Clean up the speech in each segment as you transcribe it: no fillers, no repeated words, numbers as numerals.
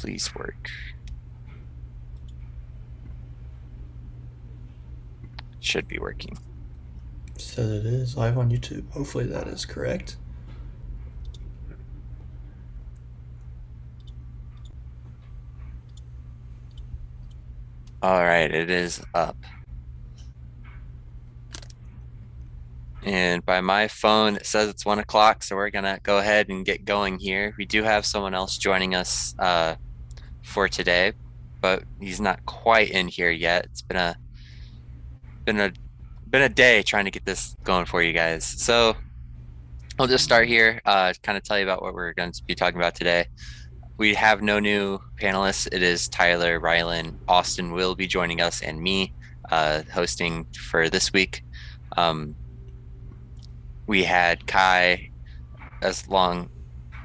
Please work. Should be working. Says it is live on YouTube. Hopefully that is correct. All right, it is up. And by my phone, it says it's 1 o'clock, so we're gonna go ahead and get going here. We do have someone else joining us for today, but he's not quite in here yet. It's been a been a day trying to get this going for you guys. So I'll just start here, kind of tell you about what we're going to be talking about today. We have no new panelists. It is Tyler, Rylan, Austin will be joining us, and me hosting for this week. We had Kai as long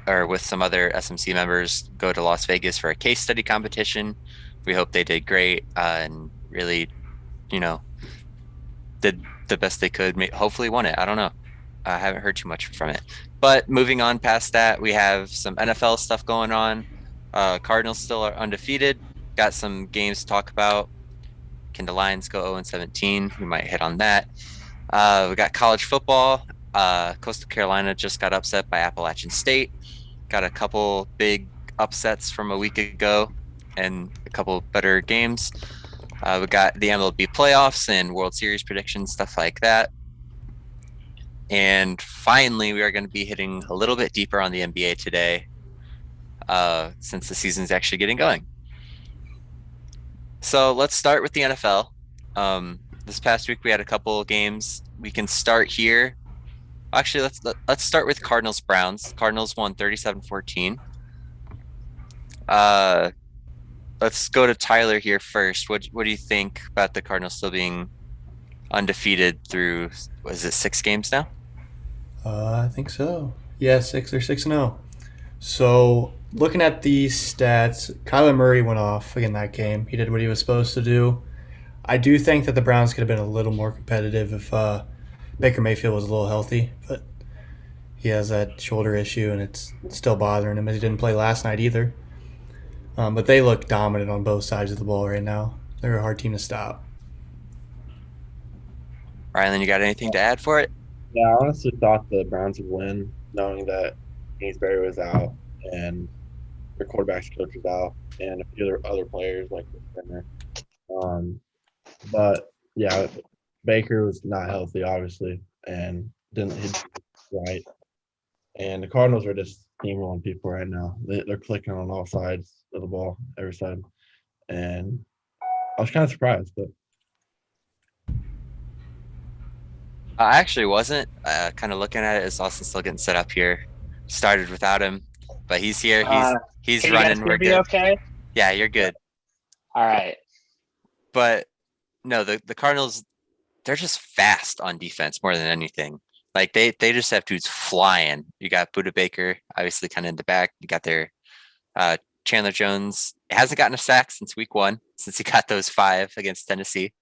or with some other SMC members go to Las Vegas for a case study competition. We hope they did great and really, you know, did the best they could. Hopefully won it. I don't know. I haven't heard too much from it. But moving on past that, we have some NFL stuff going on. Cardinals still are undefeated. Got some games to talk about. Can the Lions go 0-17? We might hit on that. We got college football. Coastal Carolina just got upset by Appalachian State. Got a couple big upsets from a week ago and a couple better games. We got the MLB playoffs and World Series predictions, stuff like that. And finally, we are going to be hitting a little bit deeper on the NBA today, since the season is actually getting going. So let's start with the NFL. This past week we had a couple games. We can start here. Actually, let's start with Cardinals Browns. Cardinals won 37-14. Let's go to Tyler here first. What do you think about the Cardinals still being undefeated through, was it 6 games now? I think so. Yeah, 6-0. So looking at these stats, Kyler Murray went off again that game. He did what he was supposed to do. I do think that the Browns could have been a little more competitive if Baker Mayfield was a little healthy, but he has that shoulder issue and it's still bothering him. He didn't play last night either. But they look dominant on both sides of the ball right now. They're a hard team to stop. Rylan, you got anything to add for it? Yeah, I honestly thought the Browns would win, knowing that Kingsbury was out and their quarterback's coach was out, and a few other players like Spinner. But yeah, Baker was not healthy, obviously, and didn't hit right. And the Cardinals are just steamrolling people right now. They're clicking on all sides of the ball, every side, and I was kind of surprised, but I actually wasn't. Kind of looking at it as Austin's still getting set up here. Started without him, but he's here. He's Can you guys running. We're hear me good. okay? Yeah, you're good. All right. But no, the Cardinals, they're just fast on defense more than anything. Like they just have dudes flying. You got Buda Baker, obviously kind of in the back. You got their Chandler Jones. Hasn't gotten a sack since week 1, since he got those 5 against Tennessee.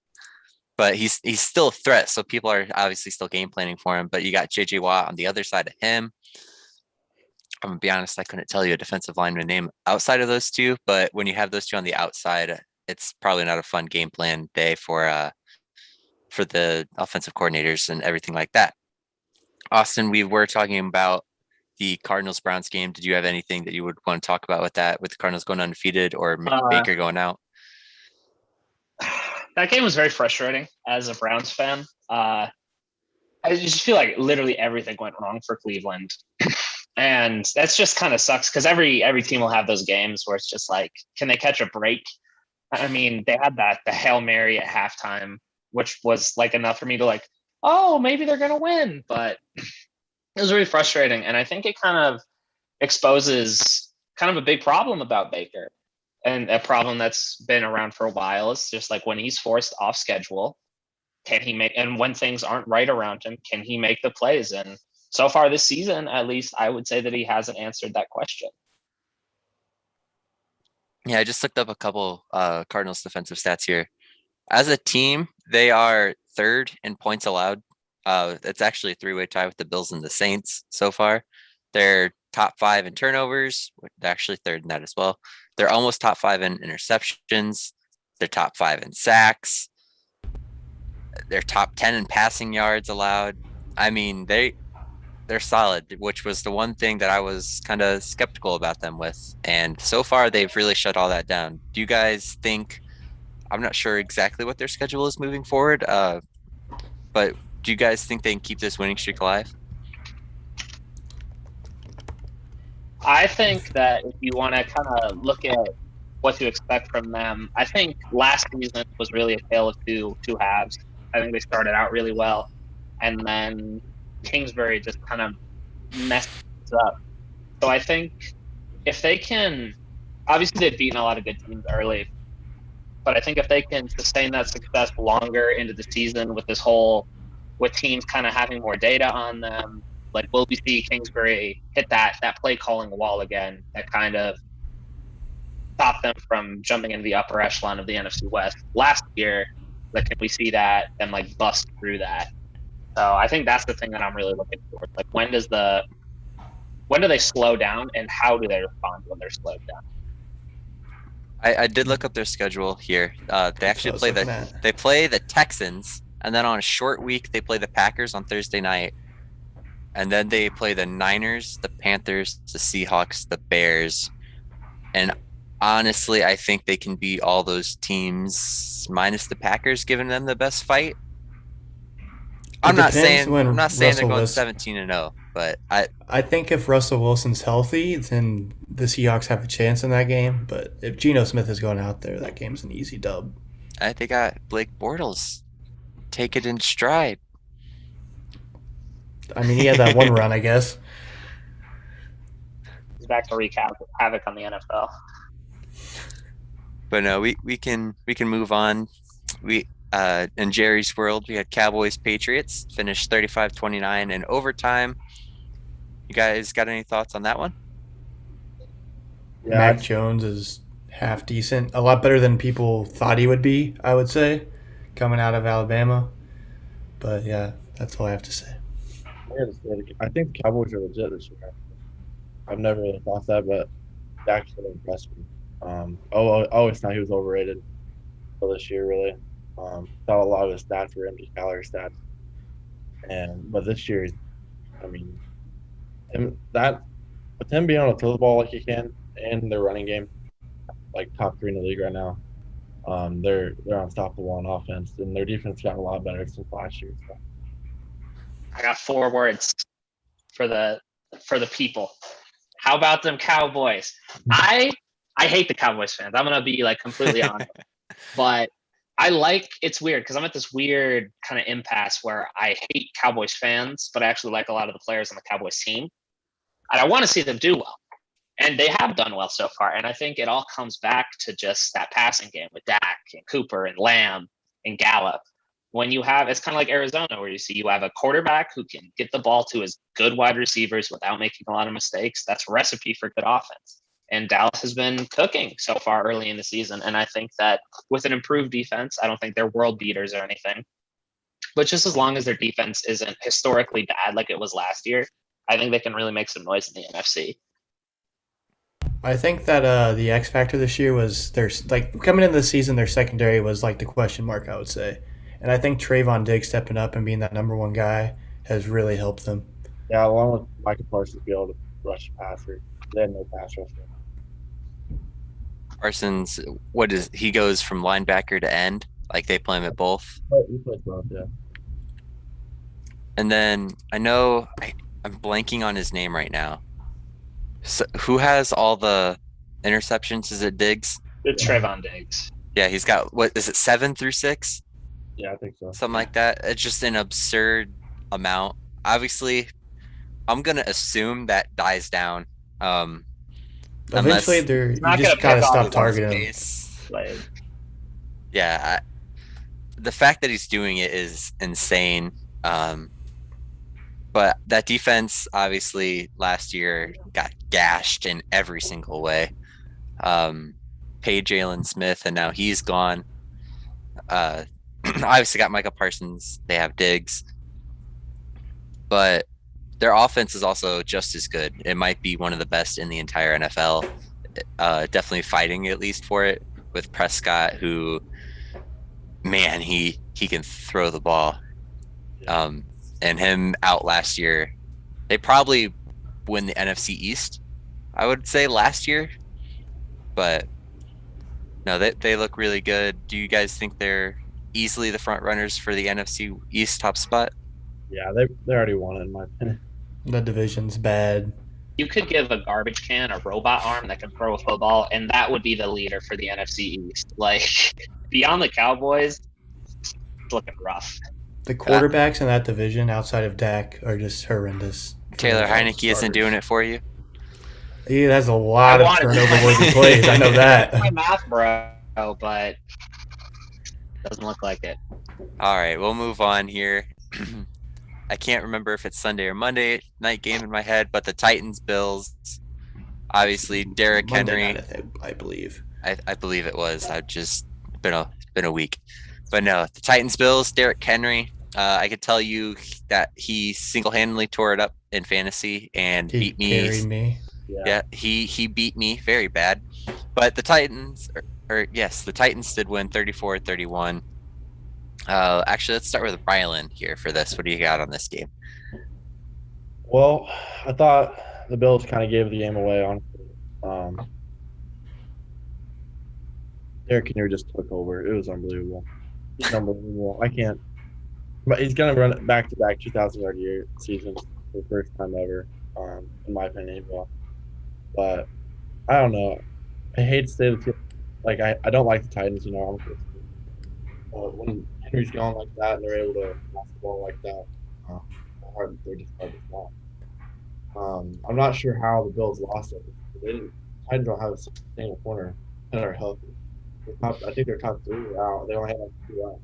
But he's still a threat, so people are obviously still game planning for him. But you got JJ Watt on the other side of him. I'm gonna be honest, I couldn't tell you a defensive lineman name outside of those two. But when you have those two on the outside, it's probably not a fun game plan day for the offensive coordinators and everything like that. Austin, we were talking about the Cardinals Browns game. Did you have anything that you would want to talk about with that, with the Cardinals going undefeated or Baker going out? That game was very frustrating as a Browns fan. I just feel like literally everything went wrong for Cleveland. And that's just kind of sucks because every team will have those games where it's just like, can they catch a break? I mean, they had the Hail Mary at halftime, which was like enough for me to like, oh, maybe they're gonna win. But it was really frustrating. And I think it kind of exposes kind of a big problem about Baker. And a problem that's been around for a while is just like when he's forced off schedule, can he make, and when things aren't right around him, can he make the plays? And so far this season, at least, I would say that he hasn't answered that question. Yeah, I just looked up a couple Cardinals defensive stats here. As a team, they are 3rd in points allowed. It's actually a 3-way tie with the Bills and the Saints so far. They're top 5 in turnovers. They're actually third in that as well. They're almost top 5 in interceptions. They're top 5 in sacks. They're top 10 in passing yards allowed. I mean, they're solid, which was the one thing that I was kind of skeptical about them with. And so far, they've really shut all that down. Do you guys think? I'm not sure exactly what their schedule is moving forward, but do you guys think they can keep this winning streak alive? I think that if you want to kind of look at what to expect from them, I think last season was really a tale of two halves. I think they started out really well, and then Kingsbury just kind of messed up. So I think if they can, obviously they've beaten a lot of good teams early, but I think if they can sustain that success longer into the season with with teams kind of having more data on them, like will we see Kingsbury hit that play calling wall again that kind of stopped them from jumping into the upper echelon of the NFC West last year? Like, can we see that and like bust through that? So I think that's the thing that I'm really looking for. Like, when do they slow down, and how do they respond when they're slowed down? I did look up their schedule here. They actually play the Texans, and then on a short week they play the Packers on Thursday night, and then they play the Niners, the Panthers, the Seahawks, the Bears, and honestly, I think they can beat all those teams minus the Packers, giving them the best fight. I'm not saying they're going 17-0, but I think if Russell Wilson's healthy, then the Seahawks have a chance in that game. But if Geno Smith is going out there, that game's an easy dub. they got Blake Bortles. Take it in stride. I mean, he had that one run, I guess. He's back to wreak havoc on the NFL. But no, we can move on. In Jerry's world, we had Cowboys Patriots finished 35-29 in overtime. You guys got any thoughts on that one? Yeah, Mac Jones is half decent, a lot better than people thought he would be, I would say, coming out of Alabama. But yeah, that's all I have to say. I think the Cowboys are legit this year. I've never really thought that, but they actually impressed me. I always thought he was overrated for this year, really. Thought a lot of his stats were empty calorie stats, but this year, I mean, with him being able to throw the ball like he can and their running game, like top 3 in the league right now, they're unstoppable on offense, and their defense got a lot better since last year. So. I got 4 words for the people. How about them Cowboys? I hate the Cowboys fans. I'm gonna be like completely honest, but it's weird because I'm at this weird kind of impasse where I hate Cowboys fans, but I actually like a lot of the players on the Cowboys team, and I want to see them do well, and they have done well so far. And I think it all comes back to just that passing game with Dak and Cooper and Lamb and Gallup. When you have, it's kind of like Arizona, where you have a quarterback who can get the ball to his good wide receivers without making a lot of mistakes. That's a recipe for good offense. And Dallas has been cooking so far early in the season. And I think that with an improved defense, I don't think they're world beaters or anything, but just as long as their defense isn't historically bad like it was last year, I think they can really make some noise in the NFC. I think that the X factor this year was coming into the season, their secondary was like the question mark, I would say. And I think Trayvon Diggs stepping up and being that number 1 guy has really helped them. Yeah, along with Michael Parsons be able to rush the passer. They had no pass rush. Parsons, he goes from linebacker to end? Like they play him at both? He plays both, yeah. And then I know I'm blanking on his name right now. So, who has all the interceptions? Is it Diggs? It's Trayvon Diggs. Yeah, he's got, what is it, 7 through 6? Yeah, I think so. Something like that. It's just an absurd amount. Obviously, I'm going to assume that dies down. Eventually, you just gotta stop targeting him. Like, yeah, the fact that he's doing it is insane. But that defense, obviously, last year got gashed in every single way. Paid Jalen Smith, and now he's gone. Obviously got Micah Parsons. They have Diggs. But their offense is also just as good. It might be one of the best in the entire NFL. Definitely fighting at least for it with Prescott, who, man, he can throw the ball. And him out last year, they probably win the NFC East, I would say, last year. But no, they look really good. Do you guys think they're easily the front runners for the NFC East top spot? Yeah, they already won it in my opinion. The division's bad. You could give a garbage can a robot arm that can throw a football, and that would be the leader for the NFC East. Like, beyond the Cowboys, it's looking rough. The quarterbacks in that division outside of Dak are just horrendous. Taylor Heineke isn't doing it for you. He has a lot of turnover-worthy plays. I know that. My math, bro, but doesn't look like it. All right, we'll move on here. I can't remember if it's Sunday or Monday night game in my head, but the Titans Bills, obviously Derrick Monday Henry. night, I believe. I believe it was. I've just been a week, but no, the Titans Bills, Derrick Henry. I could tell you that he single-handedly tore it up in fantasy and He beat me. carried me. Yeah, he beat me very bad. But the Titans, the Titans did win 34-31. Actually, let's start with Rylan here for this. What do you got on this game? Well, I thought the Bills kind of gave the game away, honestly. Derrick Henry just took over. It was unbelievable. It's unbelievable. I can't. But he's going to run it back-to-back 2,000-yard year seasons for the first time ever, in my opinion. But I don't know. I hate to say the team. Like, I don't like the Titans, when Henry's gone like that and they're able to pass the ball like that, they're just hard to stop. I'm not sure how the Bills lost it. Titans don't have a single corner and are healthy. I think they're top 3 out. They only had 2 out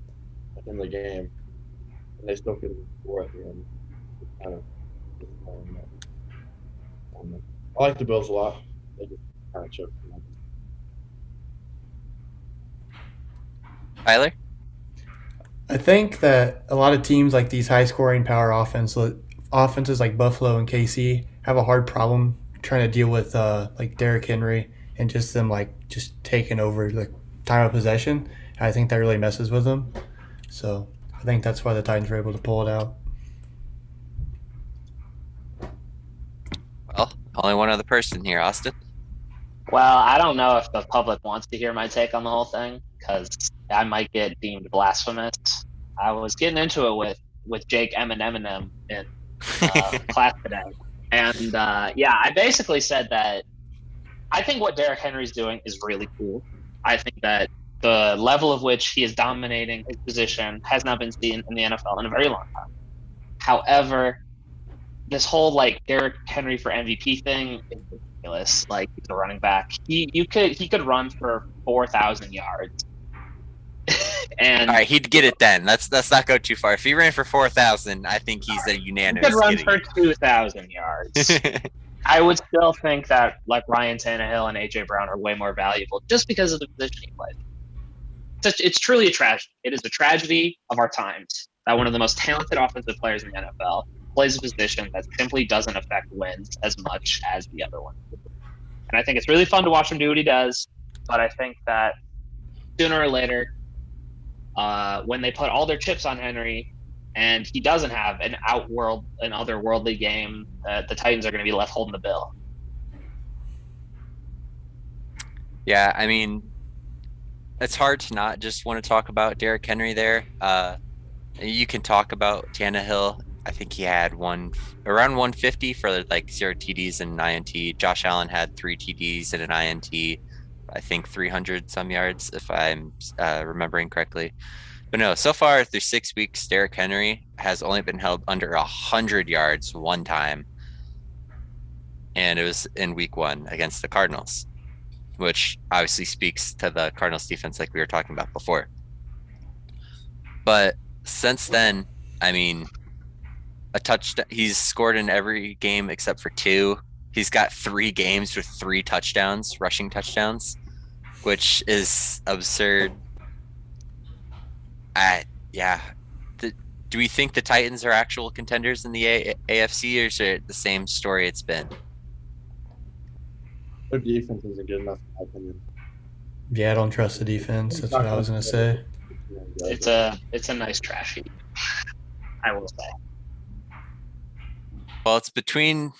in the game, and they still couldn't score at the end. Kind of, I like the Bills a lot. They just kind of choked them. Tyler? I think that a lot of teams like these high-scoring power offenses like Buffalo and KC have a hard problem trying to deal with like Derrick Henry and just them just taking over the time of possession. And I think that really messes with them. So I think that's why the Titans were able to pull it out. Well, only one other person here, Austin. Well, I don't know if the public wants to hear my take on the whole thing because I might get deemed blasphemous. I was getting into it with Jake Eminem in class today. And I basically said that I think what Derrick Henry's doing is really cool. I think that the level of which he is dominating his position has not been seen in the NFL in a very long time. However, this whole Derrick Henry for MVP thing is ridiculous. Like, he's a running back. He could run for 4,000 yards. And all right, he'd get it then. Let's not go too far. If he ran for 4,000, I think he's a unanimous. He could run for 2,000 yards. I would still think that Ryan Tannehill and AJ Brown are way more valuable just because of the position he plays. It's truly a tragedy. It is a tragedy of our times that one of the most talented offensive players in the NFL plays a position that simply doesn't affect wins as much as the other one. And I think it's really fun to watch him do what he does, but I think that sooner or later, when they put all their chips on Henry and he doesn't have an otherworldly game, the Titans are going to be left holding the bill. Yeah, I mean, it's hard to not just want to talk about Derrick Henry there. You can talk about Tannehill. I think he had around 150 for 0 TDs and an INT. Josh Allen had 3 TDs and an INT. I think 300 some yards, if I'm remembering correctly. But no, so far through 6 weeks, Derrick Henry has only been held under 100 yards one time. And it was in week 1 against the Cardinals, which obviously speaks to the Cardinals defense like we were talking about before. But since then, I mean, a touchdown. He's scored in every game except for 2. He's got 3 games with 3 touchdowns, rushing touchdowns, which is absurd. do we think the Titans are actual contenders in the AFC, or is it the same story it's been? Their defense isn't good enough, in my opinion. Yeah, I don't trust the defense. That's what I was gonna say. It's a nice trash heap, I will say. Well, it's between,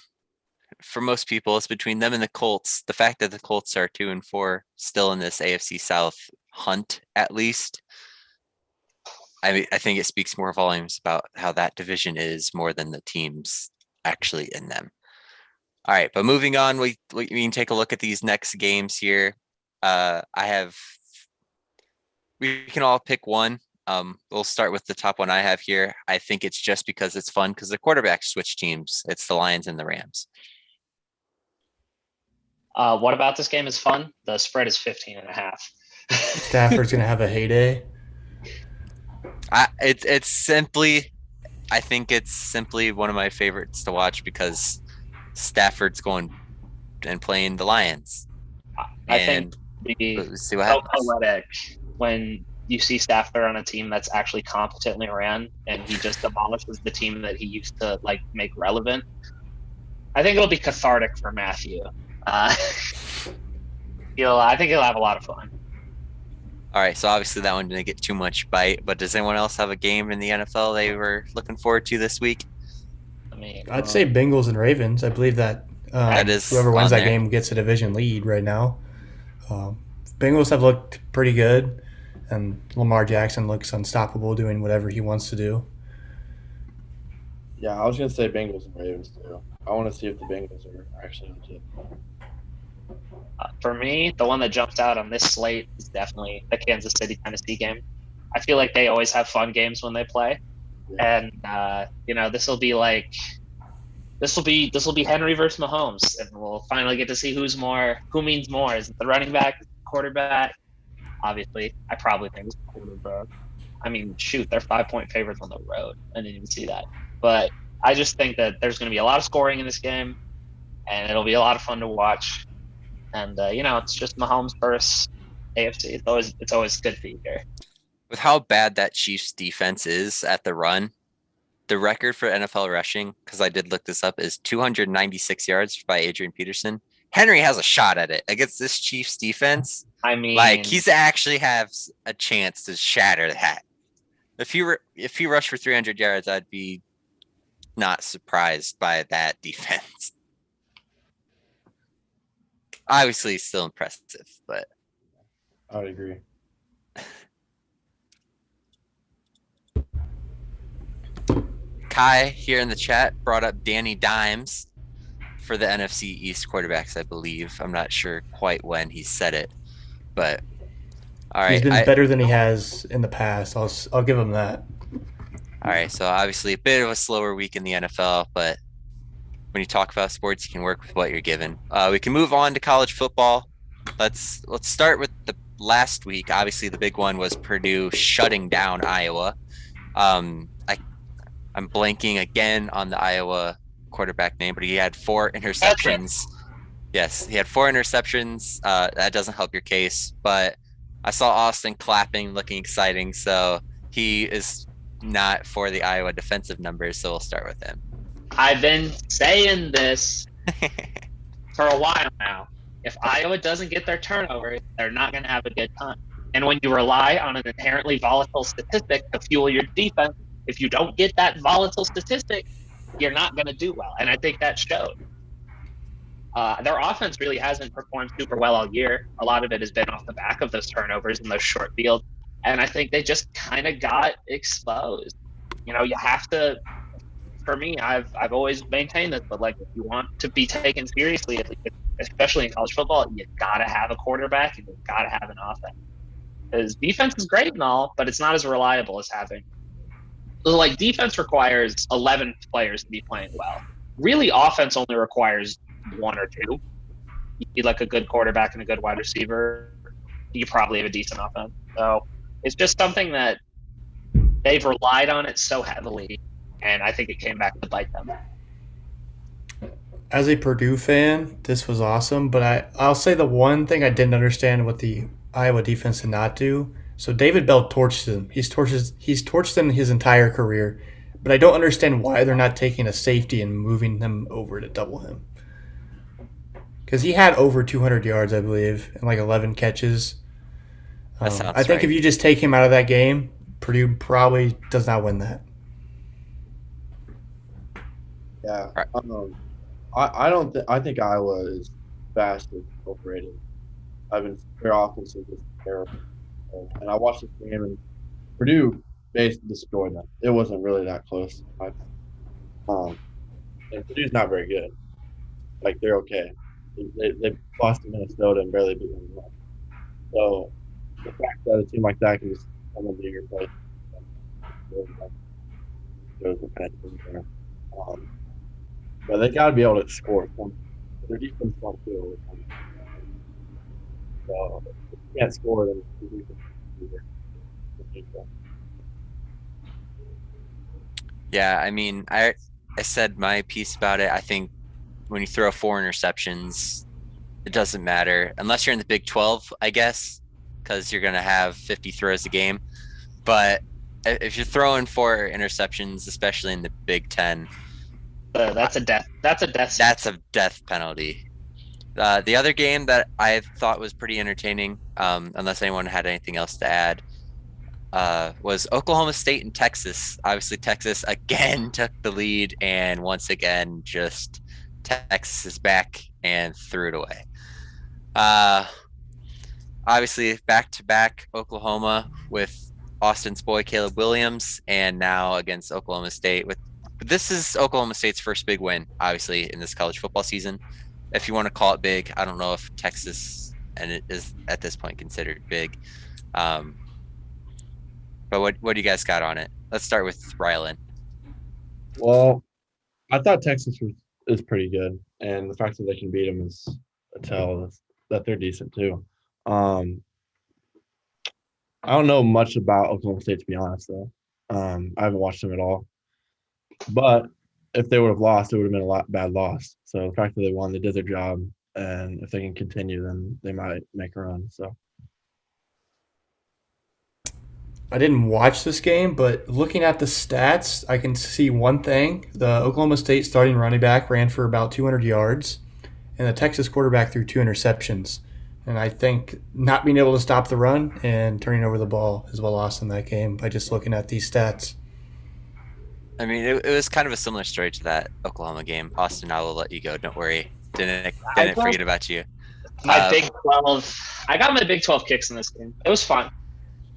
for most people, it's between them and the Colts. The fact that the Colts are 2-4 still in this AFC South hunt, at least. I mean, I think it speaks more volumes about how that division is more than the teams actually in them. All right, but moving on, we can take a look at these next games here. We can all pick one. We'll start with the top one I have here. I think it's just because it's fun because the quarterbacks switch teams. It's the Lions and the Rams. What about this game is fun? The spread is 15.5. Stafford's gonna have a heyday. I think it's simply one of my favorites to watch because Stafford's going and playing the Lions. I think Let's see what so happens. poetic when you see Stafford on a team that's actually competently ran and he just demolishes the team that he used to like make relevant. I think it'll be cathartic for Matthew. I think he'll have a lot of fun. All right, so obviously that one didn't get too much bite, but does anyone else have a game in the NFL they were looking forward to this week? I mean, I'd say Bengals and Ravens. I believe that That is whoever wins on that there. game gets a division lead right now. Bengals have looked pretty good, and Lamar Jackson looks unstoppable doing whatever he wants to do. Yeah, I was gonna say Bengals and Ravens too. I want to see if the Bengals are actually legit. for me, the one that jumps out on this slate is definitely the Kansas City Tennessee game. I feel like they always have fun games when they play, and this will be Henry versus Mahomes, and we'll finally get to see who means more. Is it the running back, is it the quarterback? Obviously, I probably think it's the quarterback. I mean, shoot, they're 5-point favorites on the road. I didn't even see that, but I just think that there's going to be a lot of scoring in this game, and it'll be a lot of fun to watch. And it's just Mahomes versus AFC. It's always good to hear. With how bad that Chiefs defense is at the run, the record for NFL rushing, because I did look this up, is 296 yards by Adrian Peterson. Henry has a shot at it against this Chiefs defense. I mean, Like he's actually has a chance to shatter that. If he rushed for 300 yards, I'd be not surprised by that defense. Obviously, still impressive, but I would agree. Kai here in the chat brought up Danny Dimes for the NFC East quarterbacks, I believe. I'm not sure quite when he said it, but all right. He's been better than he has in the past. I'll give him that. All right, so obviously a bit of a slower week in the NFL, but when you talk about sports, you can work with what you're given. We can move on to college football. Let's start with the last week. Obviously, the big one was Purdue shutting down Iowa. I'm blanking again on the Iowa quarterback name, but he had 4 interceptions. Yes, he had 4 interceptions. That doesn't help your case, but I saw Austin clapping, looking exciting, so he is not for the Iowa defensive numbers, so we'll start with him. I've been saying this for a while now. If Iowa doesn't get their turnovers, they're not going to have a good time. And when you rely on an inherently volatile statistic to fuel your defense, if you don't get that volatile statistic, you're not going to do well. And I think that showed. Their offense really hasn't performed super well all year. A lot of it has been off the back of those turnovers and those short fields. And I think they just kind of got exposed. You have to. For me, I've always maintained this, but like if you want to be taken seriously, especially in college football, you gotta have a quarterback and you gotta have an offense. Because defense is great and all, but it's not as reliable as having. So like defense requires 11 players to be playing well. Really, offense only requires 1 or 2. You need like a good quarterback and a good wide receiver. You probably have a decent offense. So it's just something that they've relied on it so heavily. And I think it came back to bite them. As a Purdue fan, this was awesome, but I'll say the one thing I didn't understand what the Iowa defense did not do So David Bell torched him. He's torched them his entire career, but I don't understand why they're not taking a safety and moving him over to double him. Because he had over 200 yards, I believe, and like 11 catches. That sounds I think right. if you just take him out of that game, Purdue probably does not win that. Yeah. Right. I don't think I think Iowa is vastly overrated. Their offense is just terrible. And I watched this game and Purdue basically destroyed them. It wasn't really that close. And Purdue's not very good. Like they're okay. They lost to Minnesota and barely beat them. So the fact that a team like that can just come into your place shows what kind of team they are. But they got to be able to score. Their defense don't feel. So if you can't score, then the defense is either. Yeah, I mean, I said my piece about it. I think when you throw 4 interceptions, it doesn't matter unless you're in the Big 12, I guess, because you're gonna have 50 throws a game. But if you're throwing 4 interceptions, especially in the Big 10, That's a death. That's a death. that's a death penalty. The other game that I thought was pretty entertaining, unless anyone had anything else to add, was Oklahoma State and Texas. Obviously, Texas again took the lead, and once again, just Texas is back and threw it away. Obviously, back-to-back Oklahoma with Austin's boy Caleb Williams, and now against Oklahoma State. This is Oklahoma State's first big win, obviously, in this college football season. If you want to call it big, I don't know if Texas and it is at this point considered big. But what do you guys got on it? Let's start with Rylan. Well, I thought Texas is pretty good, and the fact that they can beat them is a tell that they're decent too. I don't know much about Oklahoma State, to be honest, though. I haven't watched them at all. But if they would have lost, it would have been a bad loss. So the fact that they won, they did their job, and if they can continue, then they might make a run. So I didn't watch this game, but looking at the stats, I can see one thing. The Oklahoma State starting running back ran for about 200 yards, and the Texas quarterback threw 2 interceptions. And I think not being able to stop the run and turning over the ball is what lost in that game by just looking at these stats. I mean, it was kind of a similar story to that Oklahoma game. Austin, I will let you go. Don't worry. Didn't forget about you. My Big 12. I got my Big 12 kicks in this game. It was fun.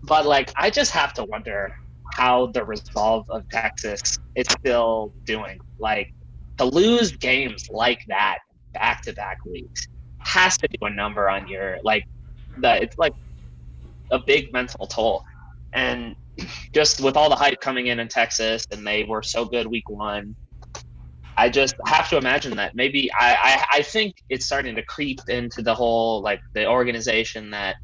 But, like, I just have to wonder how the resolve of Texas is still doing. Like, to lose games like that back-to-back weeks has to do a number on your, like, it's like a big mental toll. And just with all the hype coming in Texas, and they were so good week 1, I just have to imagine that maybe I think it's starting to creep into the whole, like, the organization that,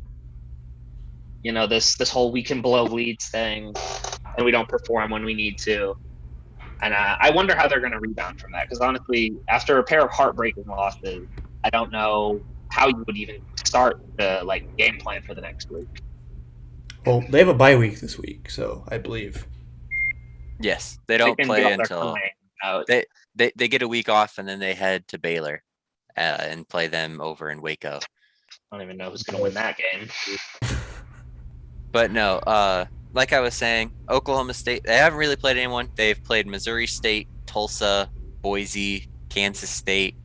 you know, this whole we can blow leads thing and we don't perform when we need to. And I wonder how they're going to rebound from that, because honestly, after a pair of heartbreaking losses, I don't know how you would even start the, like, game plan for the next week. Well, they have a bye week this week, so I believe. Yes, they don't play until they get a week off, and then they head to Baylor and play them over in Waco. I don't even know who's going to win that game. But no, like I was saying, Oklahoma State, they haven't really played anyone. They've played Missouri State, Tulsa, Boise, Kansas State.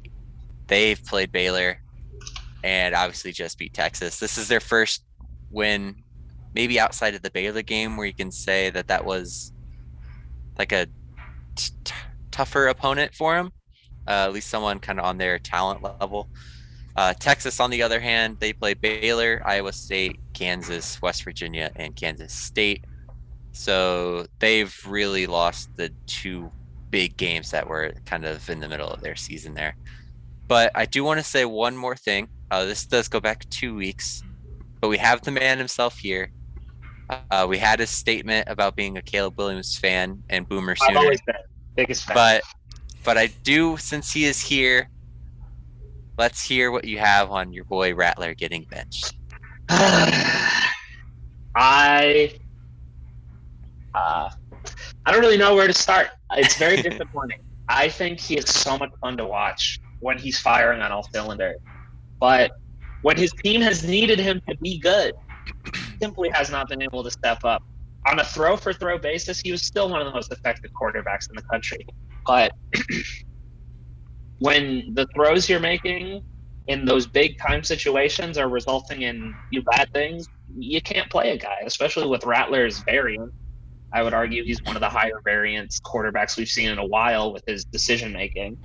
They've played Baylor and obviously just beat Texas. This is their first win, maybe outside of the Baylor game, where you can say that was like a tougher opponent for them, at least someone kind of on their talent level. Texas, on the other hand, they played Baylor, Iowa State, Kansas, West Virginia, and Kansas State. So they've really lost the 2 big games that were kind of in the middle of their season there. But I do want to say one more thing. This does go back 2 weeks, but we have the man himself here. We had his statement about being a Caleb Williams fan and Boomer Sooner. I've always been biggest fan. But I do, since he is here, let's hear what you have on your boy Rattler getting benched. I don't really know where to start. It's very disappointing. I think he is so much fun to watch when he's firing on all cylinders. But when his team has needed him to be good, simply has not been able to step up. On a throw-for-throw basis, he was still one of the most effective quarterbacks in the country. But when the throws you're making in those big-time situations are resulting in you bad things, you can't play a guy, especially with Rattler's variant. I would argue he's one of the higher variance quarterbacks we've seen in a while with his decision-making.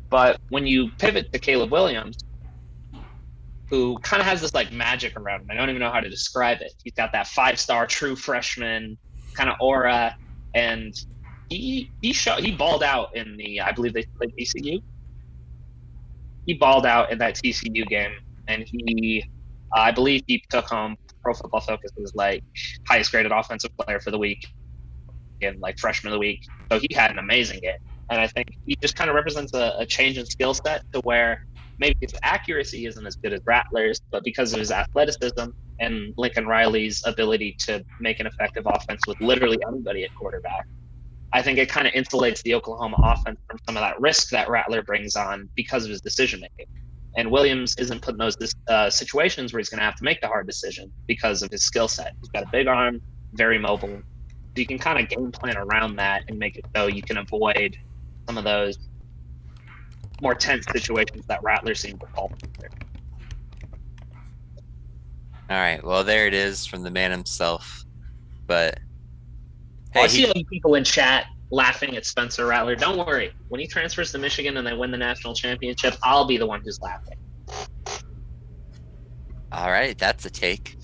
But when you pivot to Caleb Williams, who kind of has this like magic around him. I don't even know how to describe it. He's got that 5-star true freshman kind of aura, and he balled out in the, I believe they played TCU. He balled out in that TCU game, and I believe he took home Pro Football Focus's like highest graded offensive player for the week and like freshman of the week. So he had an amazing game, and I think he just kind of represents a change in skill set to where maybe his accuracy isn't as good as Rattler's, but because of his athleticism and Lincoln Riley's ability to make an effective offense with literally anybody at quarterback, I think it kind of insulates the Oklahoma offense from some of that risk that Rattler brings on because of his decision making. And Williams isn't put in those situations where he's going to have to make the hard decision because of his skill set. He's got a big arm, very mobile. So you can kind of game plan around that and make it so you can avoid some of those more tense situations that Rattler seemed to fall through. All right. Well, there it is from the man himself. But I see other people in chat laughing at Spencer Rattler. Don't worry. When he transfers to Michigan and they win the national championship, I'll be the one who's laughing. All right. That's a take.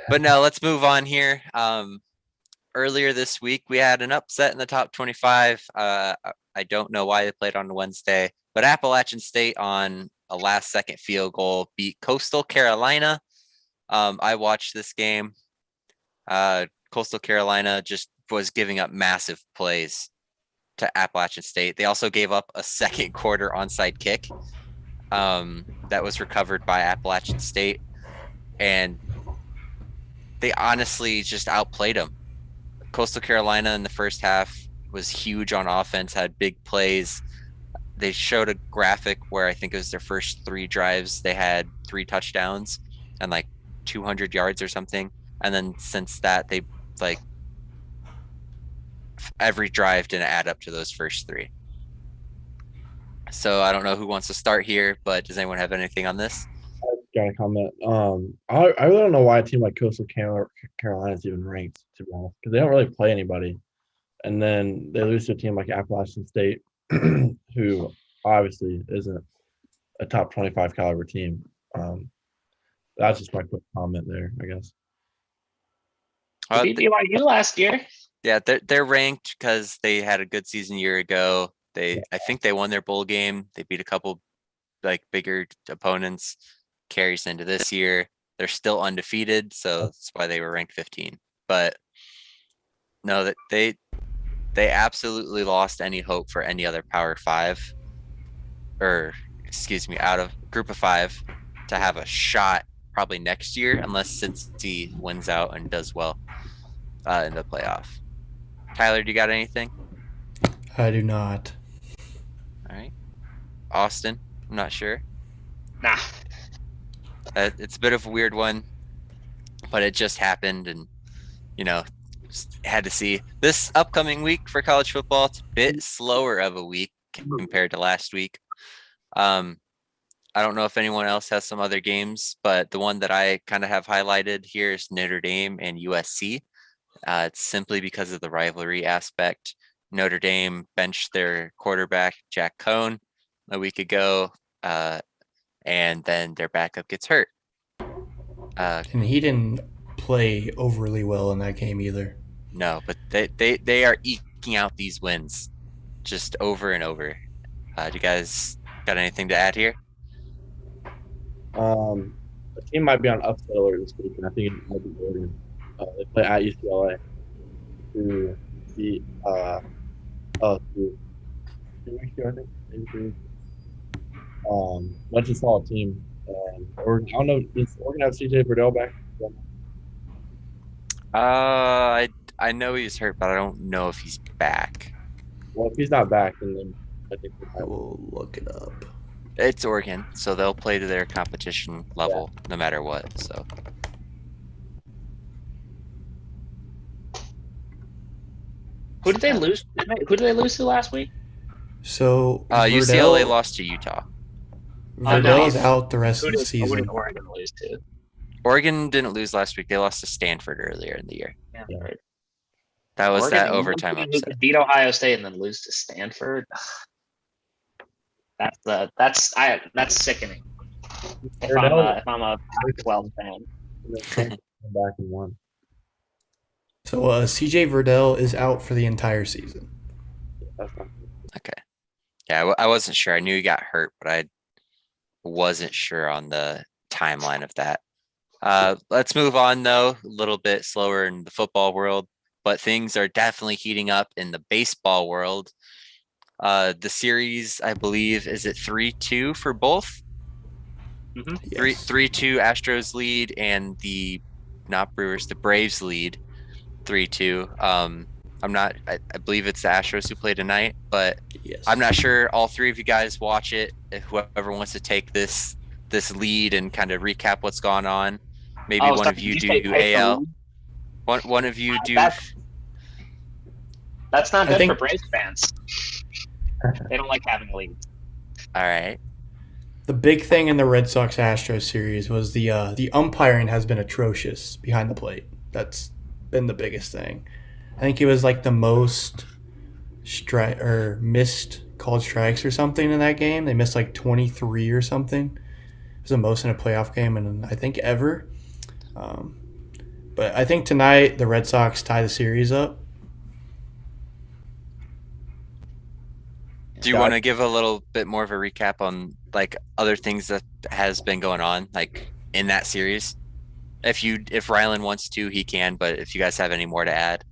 But no, let's move on here. Earlier this week, we had an upset in the top 25. I don't know why they played on a Wednesday, but Appalachian State on a last-second field goal beat Coastal Carolina. I watched this game. Coastal Carolina just was giving up massive plays to Appalachian State. They also gave up a second quarter onside kick that was recovered by Appalachian State, and they honestly just outplayed them. Coastal Carolina in the first half was huge on offense, had big plays. They showed a graphic where I think it was their first 3 drives. They had 3 touchdowns and like 200 yards or something. And then since that, they like every drive didn't add up to those first 3. So I don't know who wants to start here, but does anyone have anything on this? Got a comment. I really don't know why a team like Coastal Carolina is even ranked, to be honest, because they don't really play anybody, and then they lose to a team like Appalachian State, who obviously isn't a top 25 caliber team. That's just my quick comment there, I guess. Beat BYU last year. Yeah, they're ranked because they had a good season a year ago. I think they won their bowl game. They beat a couple like bigger opponents. Carries into this year. They're still undefeated, so that's why they were ranked 15. But no, that they absolutely lost any hope for any other Power 5, or excuse me, out of Group of 5 to have a shot probably next year, unless Cincy wins out and does well in the playoff. Tyler, do you got anything? I do not. All right, Austin, I'm not sure. Nah. It's a bit of a weird one, but it just happened, and just had to see. This upcoming week for college football, it's a bit slower of a week compared to last week. I don't know if anyone else has some other games, but the one that I kind of have highlighted here is Notre Dame and USC. It's simply because of the rivalry aspect. Notre Dame benched their quarterback, Jack Cohn, a week ago. And then their backup gets hurt. And he didn't play overly well in that game either. No, but they are eking out these wins just over and over. Do you guys got anything to add here? The team might be on upset alert this week, and I think it might be Oregon. They play at UCLA to beat LSU 2 weeks ago, I think, maybe 3 weeks. That's a solid team. And Oregon, I don't know, does Oregon have CJ Verdell back? I I know he's hurt, but I don't know if he's back. Well, if he's not back, then I think we I might. will look it up. It's Oregon, so they'll play to their competition level no matter what. So Who did they lose? Who did they lose to last week? So UCLA lost to Utah. Verdell's out the rest Who of the did season. Oregon lose to? Oregon didn't lose last week. They lost to Stanford earlier in the year. Yeah. That was Oregon, that you overtime want to upset. beat Ohio State and then lose to Stanford. That's sickening. If I'm a Pac-12 fan. Come back and won. So CJ Verdell is out for the entire season. That's not Okay. Yeah, I wasn't sure. I knew he got hurt, but I wasn't sure on the timeline of that. Let's move on, though. A little bit slower in the football world, but things are definitely heating up in the baseball world. The series, I believe, is it 3-2 for both? Mm-hmm. Yes. 3-2 Astros lead, and the Braves lead 3-2. I believe it's the Astros who play tonight, but Yes. I'm not sure all three of you guys watch it. If whoever wants to take this lead and kind of recap what's gone on, maybe one of you do AL. One of you do. That's not good for Braves fans. They don't like having leads. All right. The big thing in the Red Sox Astros series was the umpiring has been atrocious behind the plate. That's been the biggest thing. I think it was like the most missed called strikes or something in that game. They missed like 23 or something. It was the most in a playoff game, and I think ever. But I think tonight the Red Sox tie the series up. Do you want to give a little bit more of a recap on like other things that has been going on like in that series? If Rylan wants to, he can, but if you guys have any more to add.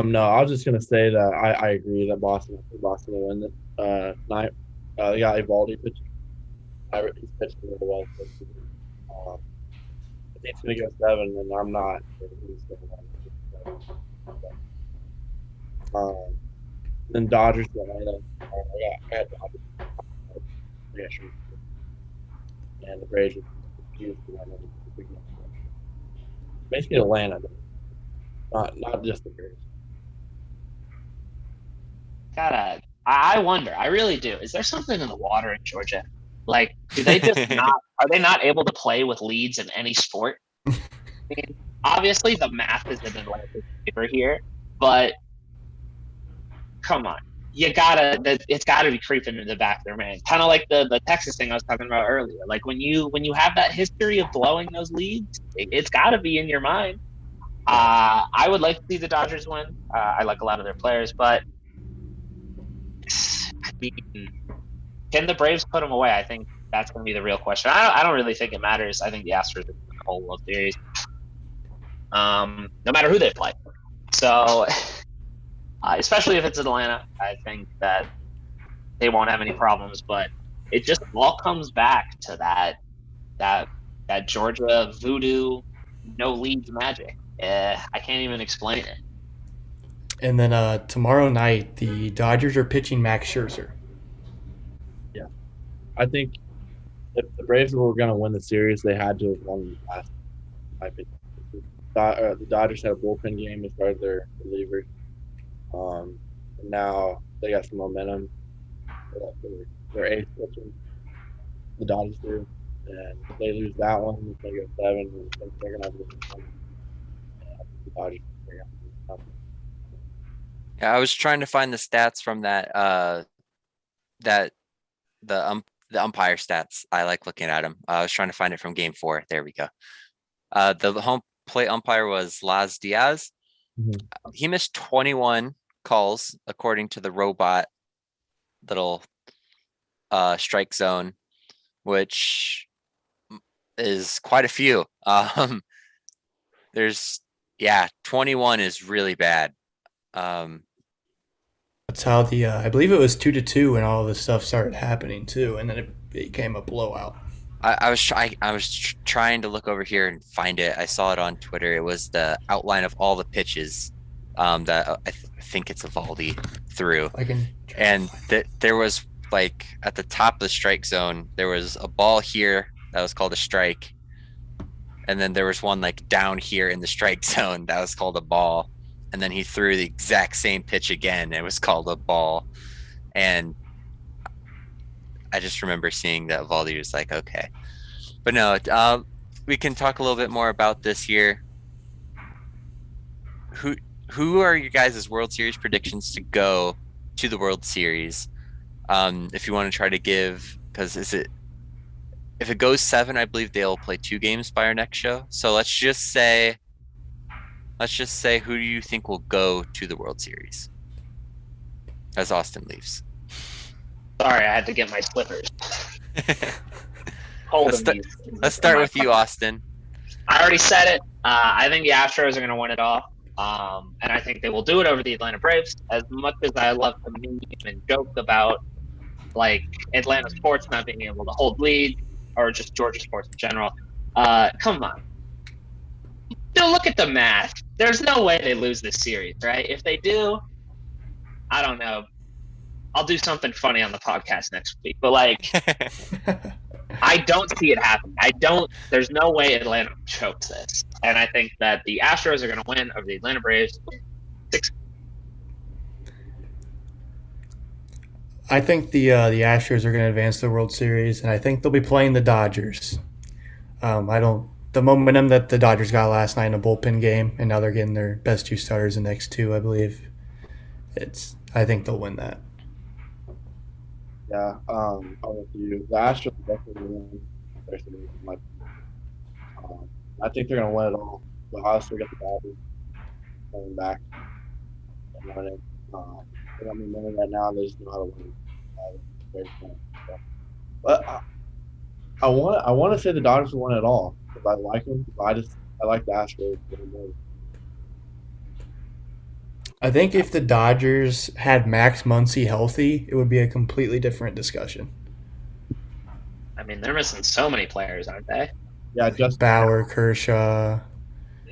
No, I was just gonna say that I agree that Boston will win this night. They got Evaldi pitching. He's pitching really well. I think he's gonna go 7, and I'm not. Then Dodgers, Atlanta. I got Dodgers. Yeah, sure. And the Braves refused to win. Basically, Atlanta, not just the Braves. I wonder. I really do. Is there something in the water in Georgia? Like, do they just not? Are they not able to play with leads in any sport? I mean, obviously, the math is in Atlanta's favor here, but come on, it's gotta be creeping in the back of their mind. Kind of like the Texas thing I was talking about earlier. Like when you have that history of blowing those leads, it's gotta be in your mind. I would like to see the Dodgers win. I like a lot of their players, but I mean, can the Braves put them away? I think that's going to be the real question. I don't really think it matters. I think the Astros are the whole World Series, no matter who they play. So, especially if it's Atlanta, I think that they won't have any problems. But it just all comes back to that Georgia voodoo, no leads magic. I can't even explain it. And then tomorrow night, the Dodgers are pitching Max Scherzer. Yeah. I think if the Braves were going to win the series, they had to have won last. I think the Dodgers had a bullpen game as far as their relievers. Now they got some momentum. Their ace pitching. The Dodgers do. And if they lose that one, if they go 7, they're going to have to lose. The Dodgers are going to have to. Yeah, I was trying to find the stats from that the umpire stats. I like looking at them. I was trying to find it from game 4. There we go. The home plate umpire was Laz Diaz. Mm-hmm. He missed 21 calls according to the robot little strike zone, which is quite a few. There's 21 is really bad. That's how I believe it was 2-2 when all this stuff started happening too, and then it became a blowout. I was trying to look over here and find it. I saw it on Twitter. It was the outline of all the pitches that I think it's Evaldi threw, I can. and that there was like at the top of the strike zone, there was a ball here that was called a strike, and then there was one like down here in the strike zone that was called a ball, and then he threw the exact same pitch again. It was called a ball, and I just remember seeing that Valdi was like, okay. But no, we can talk a little bit more about this here. Who are your guys' World Series predictions to go to the World Series? If you want to try to give, because if it goes 7, I believe they'll play 2 games by our next show. So let's just say, who do you think will go to the World Series as Austin leaves? Sorry, I had to get my slippers. Let's start with you, Austin. I already said it. I think the Astros are going to win it all. And I think they will do it over the Atlanta Braves. As much as I love to meme and joke about like Atlanta sports not being able to hold lead, or just Georgia sports in general, come on. Look at the math. There's no way they lose this series, right? If they do, I don't know. I'll do something funny on the podcast next week. But like, I don't see it happening. There's no way Atlanta chokes this. And I think that the Astros are going to win over the Atlanta Braves 6. I think the Astros are going to advance the World Series, and I think they'll be playing the Dodgers. The momentum that the Dodgers got last night in a bullpen game, and now they're getting their best 2 starters the next 2, I believe. I think they'll win that. Yeah, I'm with you. The Astros definitely win their series. I think they're gonna win it all. The Astros get the Dodgers coming back and winning. They got me winning right now. They just know how to win. But I want to say the Dodgers will win it all because I like them. But I like the Astros a little more. I think if the Dodgers had Max Muncy healthy, it would be a completely different discussion. I mean, they're missing so many players, aren't they? Yeah, just Bauer, Kershaw,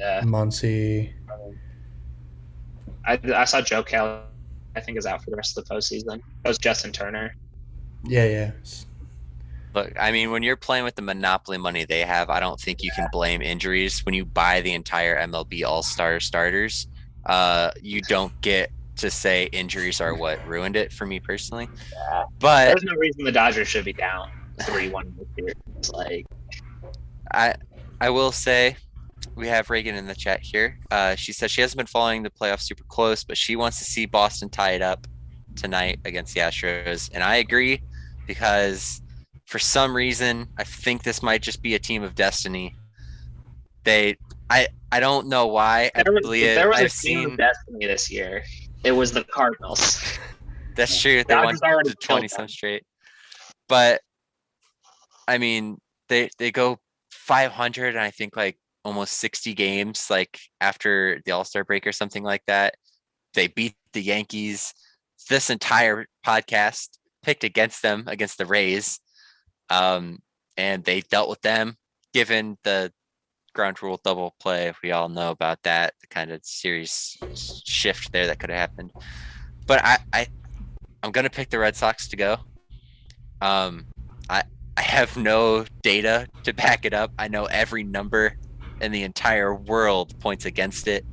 Yeah. Muncy. I saw Joe Kelly, I think, is out for the rest of the postseason. That was Justin Turner. Yeah. Look, I mean, when you're playing with the monopoly money they have, I don't think you can blame injuries. When you buy the entire MLB All-Star starters, you don't get to say injuries are what ruined it for me personally. Yeah. But there's no reason the Dodgers should be down 3-1 this year. It's like, I will say we have Reagan in the chat here. She says she hasn't been following the playoffs super close, but she wants to see Boston tie it up tonight against the Astros. And I agree, because for some reason, I think this might just be a team of destiny. I don't know why. there was a team of destiny this year. It was the Cardinals. That's true. They won the 20-some straight. But, I mean, they go 500 and I think like almost 60 games like after the All-Star break or something like that. They beat the Yankees. This entire podcast picked against them, against the Rays. And they dealt with them, given the ground rule double play. We all know about that, the kind of series shift there that could have happened. But I'm going to pick the Red Sox to go. I have no data to back it up. I know every number in the entire world points against it.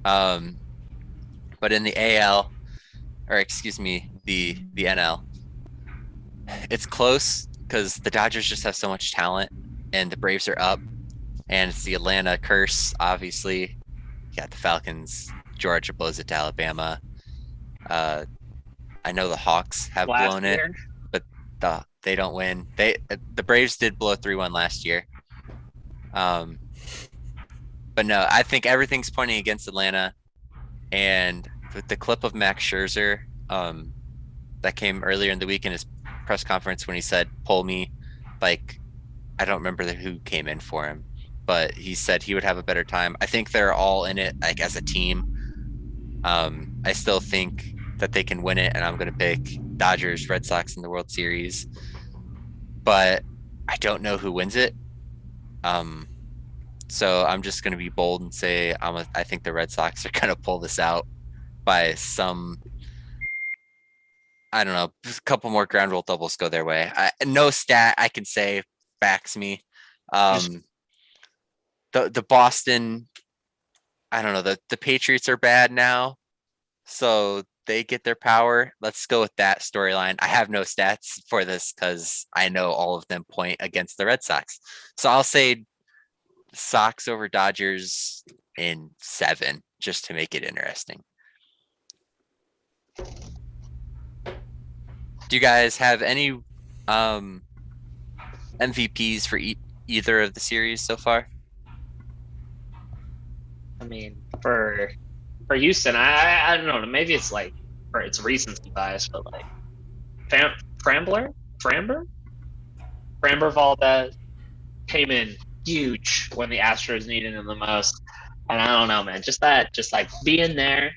But in the AL, or excuse me, the NL, it's close because the Dodgers just have so much talent and the Braves are up, and it's the Atlanta curse, obviously. You got the Falcons. Georgia blows it to Alabama. I know the Hawks have blown it, but they don't win. The Braves did blow 3-1 last year. But no, I think everything's pointing against Atlanta. And with the clip of Max Scherzer that came earlier in the week in his press conference when he said, "Pull me," like, I don't remember who came in for him, but he said he would have a better time. I think they're all in it, like, as a team. I still think that they can win it, and I'm going to pick Dodgers, Red Sox in the World Series. But I don't know who wins it. So I'm just gonna be bold and say I think the Red Sox are gonna pull this out by some, I don't know, a couple more ground rule doubles go their way. No stat I can say backs me. The Boston, I don't know, the Patriots are bad now, so they get their power. Let's go with that storyline. I have no stats for this because I know all of them point against the Red Sox. So I'll say Sox over Dodgers in 7, just to make it interesting. Do you guys have any MVPs for either of the series so far? I mean, for Houston, I don't know. Maybe it's like, or it's recency bias, but like Framber Valdez came in huge when the Astros needed him the most. And I don't know, man, just like being there,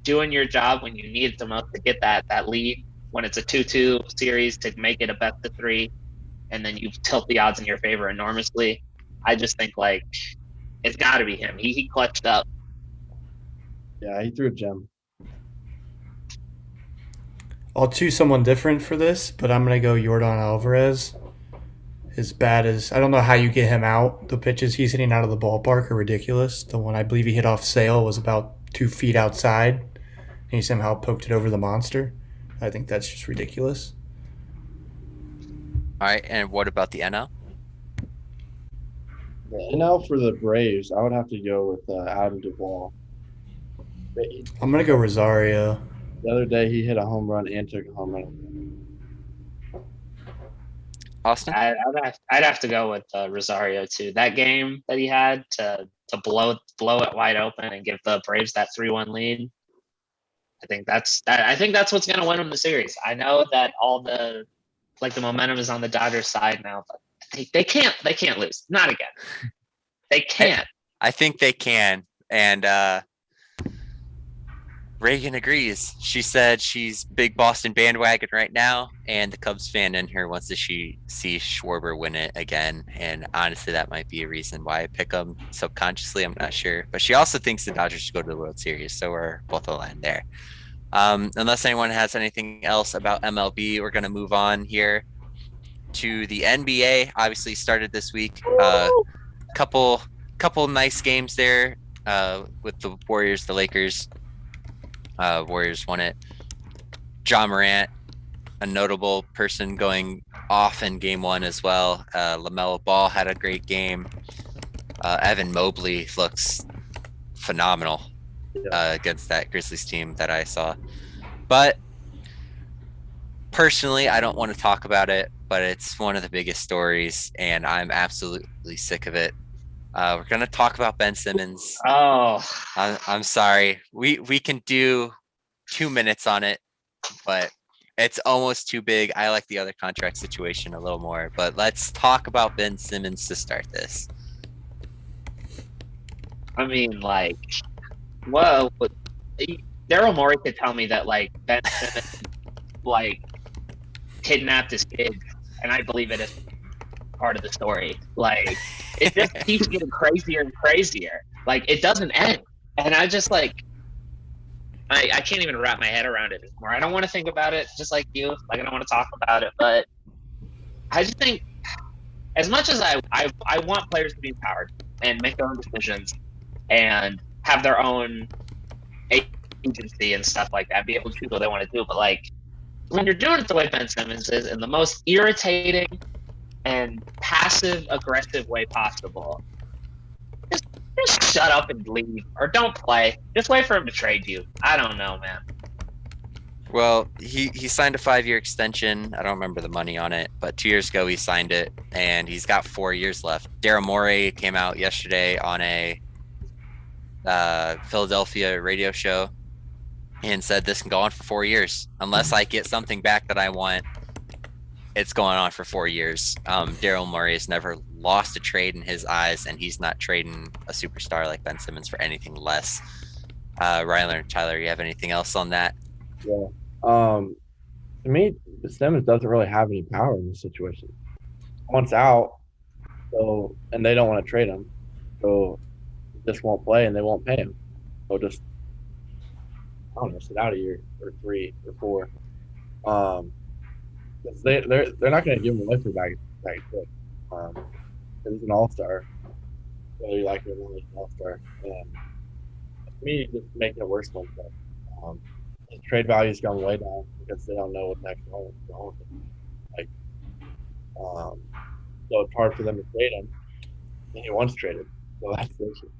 doing your job when you need it the most to get that lead when it's a 2-2 series to make it a best of 3, and then you tilt the odds in your favor enormously. I just think like it's got to be him. He clutched up. Yeah, he threw a gem. I'll choose someone different for this, but I'm going to go Yordan Alvarez. As bad as, I don't know how you get him out. The pitches he's hitting out of the ballpark are ridiculous. The one I believe he hit off Sale was about 2 feet outside, and he somehow poked it over the monster. I think that's just ridiculous. All right, and what about the NL? The NL for the Braves, I would have to go with Adam Duvall. I'm going to go Rosario. The other day, he hit a home run and took a home run. Austin? I'd have to go with Rosario too. That game that he had to blow it wide open and give the Braves that 3-1 lead. I think that's what's going to win them the series. I know that all the momentum is on the Dodgers side now, but they can't lose. Not again. They can't. I think they can. And Reagan agrees. She said she's big Boston bandwagon right now, and the Cubs fan in her wants to see Schwarber win it again. And honestly, that might be a reason why I pick them subconsciously. I'm not sure, but she also thinks the Dodgers should go to the World Series, so we're both aligned there. Unless anyone has anything else about MLB, we're going to move on here to the NBA. Obviously, started this week. Couple nice games there with the Warriors, the Lakers. Warriors won it. Ja Morant, a notable person going off in game 1 as well. LaMelo Ball had a great game. Evan Mobley looks phenomenal against that Grizzlies team that I saw. But personally, I don't want to talk about it, but it's one of the biggest stories, and I'm absolutely sick of it. We're going to talk about Ben Simmons. Oh, I'm sorry. We can do 2 minutes on it, but it's almost too big. I like the other contract situation a little more, but let's talk about Ben Simmons to start this. I mean, like, whoa. Daryl Morey could tell me that, like, Ben Simmons, like, kidnapped his kid, and I believe it is part of the story. Like, it just keeps getting crazier and crazier. Like, it doesn't end. And I just, like, I can't even wrap my head around it anymore. I don't want to think about it, just like you. Like, I don't want to talk about it. But I just think, as much as I want players to be empowered and make their own decisions and have their own agency and stuff like that, be able to do what they want to do. But, like, when you're doing it the way Ben Simmons is, in the most irritating and passive-aggressive way possible, just shut up and leave, or don't play. Just wait for him to trade you. I don't know, man. Well, he signed a 5-year extension. I don't remember the money on it, but 2 years ago he signed it, and he's got 4 years left. Daryl Morey came out yesterday on a Philadelphia radio show and said this can go on for 4 years. Unless I get something back that I want, it's going on for 4 years. Daryl Morey has never lost a trade in his eyes, and he's not trading a superstar like Ben Simmons for anything less. Ryler and Tyler, you have anything else on that? Yeah. To me, Simmons doesn't really have any power in this situation. wants out, so and they don't want to trade him, so he just won't play and they won't pay him. So just I don't know, sit out a year or 3 or 4. 'Cause they're not going to give him away for back quick. 'Cause he's an all-star, whether you like it or not, he's an all-star. And to me, just making it worse one step. His trade value's gone way down because they don't know what the heck's going on with him. Like, so it's hard for them to trade him, and he wants traded. So that's the issue.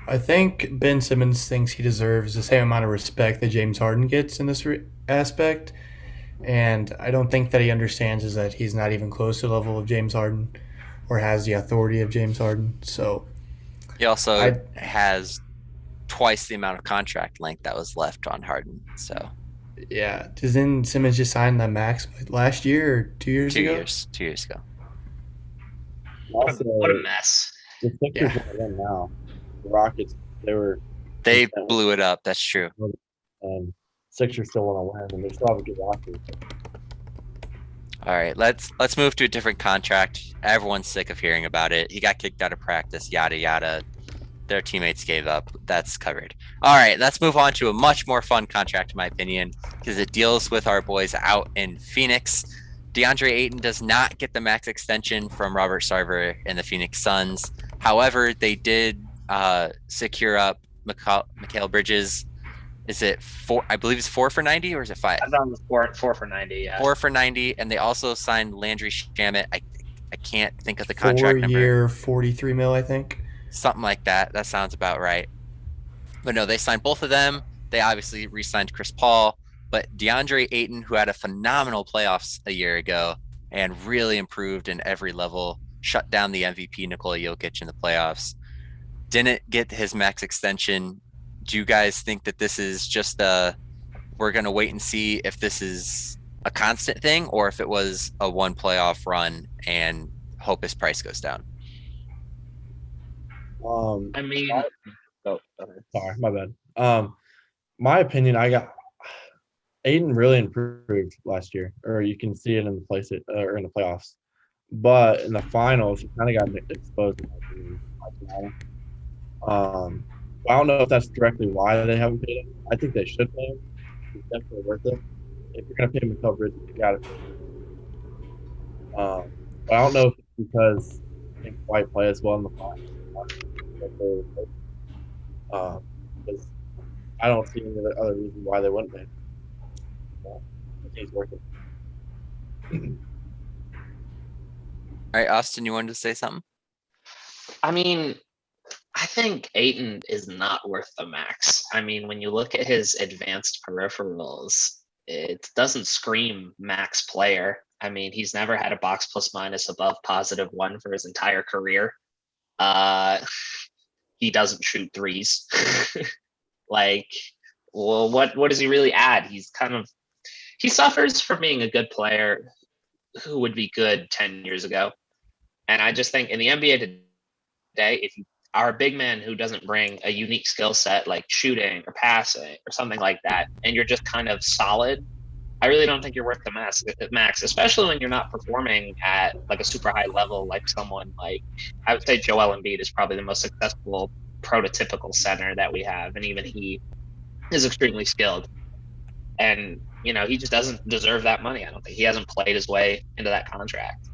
I think Ben Simmons thinks he deserves the same amount of respect that James Harden gets in this aspect. And I don't think that he understands is that he's not even close to the level of James Harden or has the authority of James Harden. So He also has twice the amount of contract length that was left on Harden. So yeah, didn't Simmons just sign the max last year or 2 years ago? 2 years ago. Also, What a mess. the Sixers Yeah. want to win now. The Rockets, They blew it up. That's true. and Sixers still want to win, and they still have a good roster. All right, let's move to a different contract. Everyone's sick of hearing about it. He got kicked out of practice, yada yada. Their teammates gave up. That's covered. All right, let's move on to a much more fun contract, in my opinion, because it deals with our boys out in Phoenix. DeAndre Ayton does not get the max extension from Robert Sarver and the Phoenix Suns. However, they did secure up Mikal Bridges. Is it 4? I believe it's 4 for 90, or is it 5? I thought it was 4 for 90. Yeah. 4 for 90, and they also signed Landry Shamet. I can't think of the contract number. 4-year, 43 mil, I think. Something like that. That sounds about right. But no, they signed both of them. They obviously re-signed Chris Paul, but DeAndre Ayton, who had a phenomenal playoffs a year ago and really improved in every level, shut down the MVP Nikola Jokic in the playoffs, didn't get his max extension. Do you guys think that this is just we're going to wait and see if this is a constant thing or if it was a one playoff run and hope his price goes down? I mean, Sorry, my bad. My opinion, Aiden really improved last year, or you can see it in the playoffs. But in the finals, he kind of got exposed. In my opinion. I don't know if that's directly why they haven't paid him. I think they should pay him. He's definitely worth it. If you're gonna pay him a coverage, you gotta pay him. But I don't know if it's because he didn't quite play as well in the finals. Because I don't see any other reason why they wouldn't pay him. I think he's worth it. All right, Austin, you wanted to say something? I mean, I think Ayton is not worth the max. I mean, when you look at his advanced peripherals, it doesn't scream max player. I mean, he's never had a box plus minus above +1 for his entire career. He doesn't shoot threes. Like, well, what does he really add? He suffers from being a good player who would be good 10 years ago. And I just think in the NBA today, if you are a big man who doesn't bring a unique skill set like shooting or passing or something like that, and you're just kind of solid, I really don't think you're worth the max, especially when you're not performing at like a super high level, like someone like, I would say Joel Embiid is probably the most successful prototypical center that we have. And even he is extremely skilled. And, he just doesn't deserve that money. I don't think he hasn't played his way into that contract.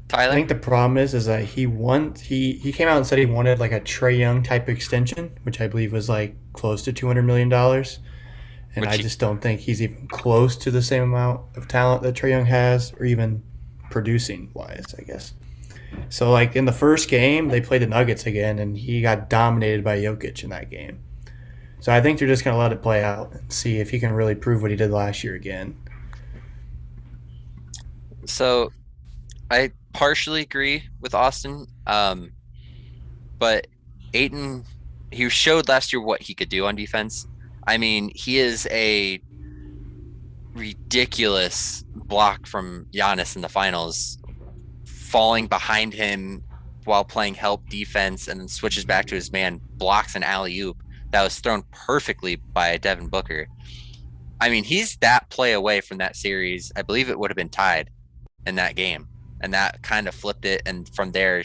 Tyler? I think the problem is that he came out and said he wanted like a Trae Young type extension, which I believe was like close to $200 million. And I just don't think he's even close to the same amount of talent that Trae Young has, or even producing wise, I guess. So like in the first game, they played the Nuggets again, and he got dominated by Jokic in that game. So I think they're just going to let it play out and see if he can really prove what he did last year again. So I partially agree with Austin, but Ayton, he showed last year what he could do on defense. I mean, he is a ridiculous block from Giannis in the finals, falling behind him while playing help defense, and then switches back to his man, blocks an alley-oop that was thrown perfectly by Devin Booker. I mean, he's that play away from that series. I believe it would have been tied in that game, and that kind of flipped it. And from there,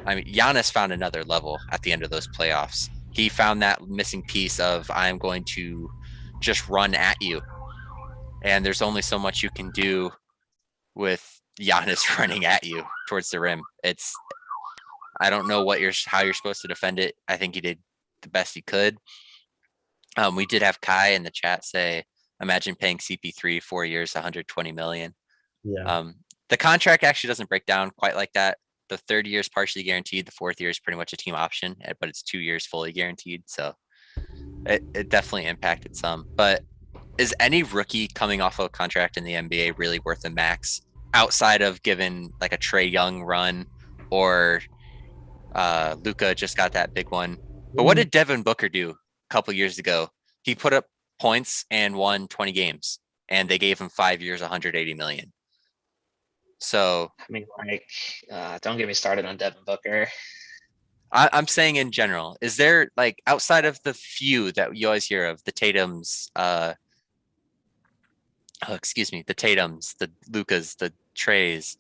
I mean, Giannis found another level at the end of those playoffs. He found that missing piece of I'm going to just run at you, and there's only so much you can do with Giannis running at you towards the rim. I don't know how you're supposed to defend it. I think he did the best he could. We did have Kai in the chat say, imagine paying CP3 4 years, 120 million. Yeah. The contract actually doesn't break down quite like that. The third year is partially guaranteed. The fourth year is pretty much a team option, but it's 2 years fully guaranteed. So it definitely impacted some. But is any rookie coming off of a contract in the NBA really worth the max outside of given like a Trae Young run or Luka just got that big one? But what did Devin Booker do a couple years ago? He put up points and won 20 games, and they gave him 5 years, 180 million. So I mean, like, don't get me started on Devin Booker. I'm saying in general, is there like outside of the few that you always hear of, the Tatums, the Tatums, the Lukas, the Trays,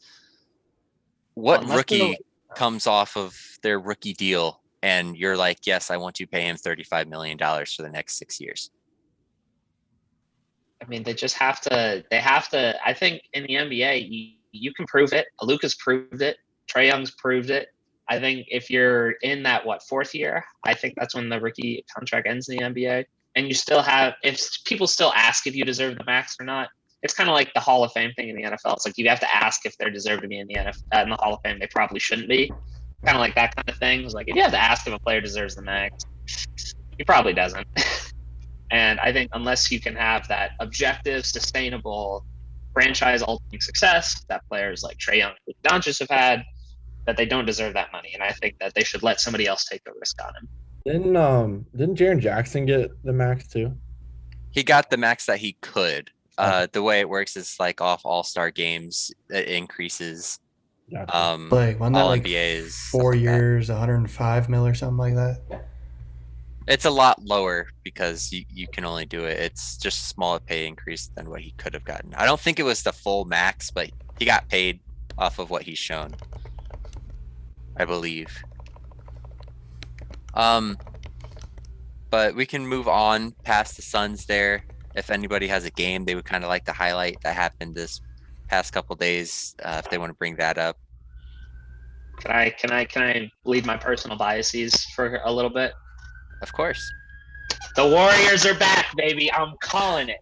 what rookie comes off of their rookie deal and you're like, yes, I want to pay him $35 million for the next 6 years? I mean, they have to, I think in the NBA, you can prove it. Luka's proved it. Trae Young's proved it. I think if you're in that, fourth year, I think that's when the rookie contract ends in the NBA. And you still have, if people still ask if you deserve the max or not, it's kind of like the Hall of Fame thing in the NFL. It's like you have to ask if they deserve to be in the NFL, in the Hall of Fame. They probably shouldn't be. Kind of like that kind of thing. It's like if you have to ask if a player deserves the max, he probably doesn't. And I think unless you can have that objective, sustainable franchise-altering success that players like Trae Young and Doncic have had, that they don't deserve that money. And I think that they should let somebody else take the risk on him. Didn't Jaren Jackson get the max too? He got the max that he could. The way it works is like off all-star games, it increases. Gotcha. Like wasn't that all like NBAs, 4 years, 105 mil or something like that? It's a lot lower because you can only do it. It's just a smaller pay increase than what he could have gotten. I don't think it was the full max, but he got paid off of what he's shown, I believe. But we can move on past the Suns there. If anybody has a game they would kind of like to highlight that happened this past couple days, if they want to bring that up. Can I leave my personal biases for a little bit? Of course. The Warriors are back, baby. I'm calling it.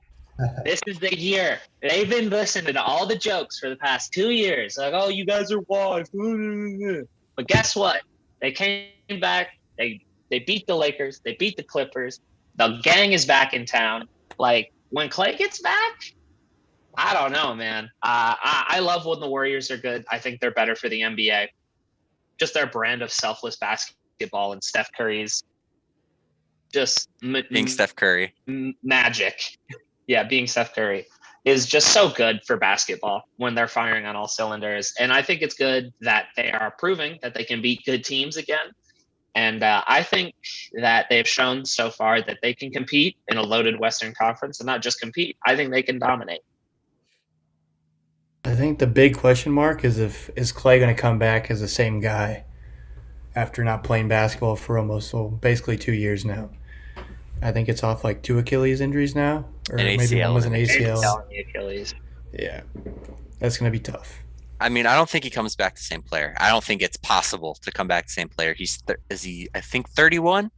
This is the year. They've been listening to all the jokes for the past 2 years. Like, oh, you guys are washed. But guess what? They came back. They beat the Lakers. They beat the Clippers. The gang is back in town. Like, when Clay gets back, I don't know, man. I love when the Warriors are good. I think they're better for the NBA. Just their brand of selfless basketball and Steph Curry's just being Steph Curry. Magic. Yeah, being Steph Curry is just so good for basketball when they're firing on all cylinders. And I think it's good that they are proving that they can beat good teams again. And I think that they've shown so far that they can compete in a loaded Western Conference, and not just compete. I think they can dominate. I think the big question mark is Clay going to come back as the same guy after not playing basketball for basically 2 years now. I think it's off like 2 Achilles injuries now, or maybe one was an ACL. Achilles. Yeah, that's going to be tough. I mean, I don't think he comes back the same player. I don't think it's possible to come back the same player. I think 31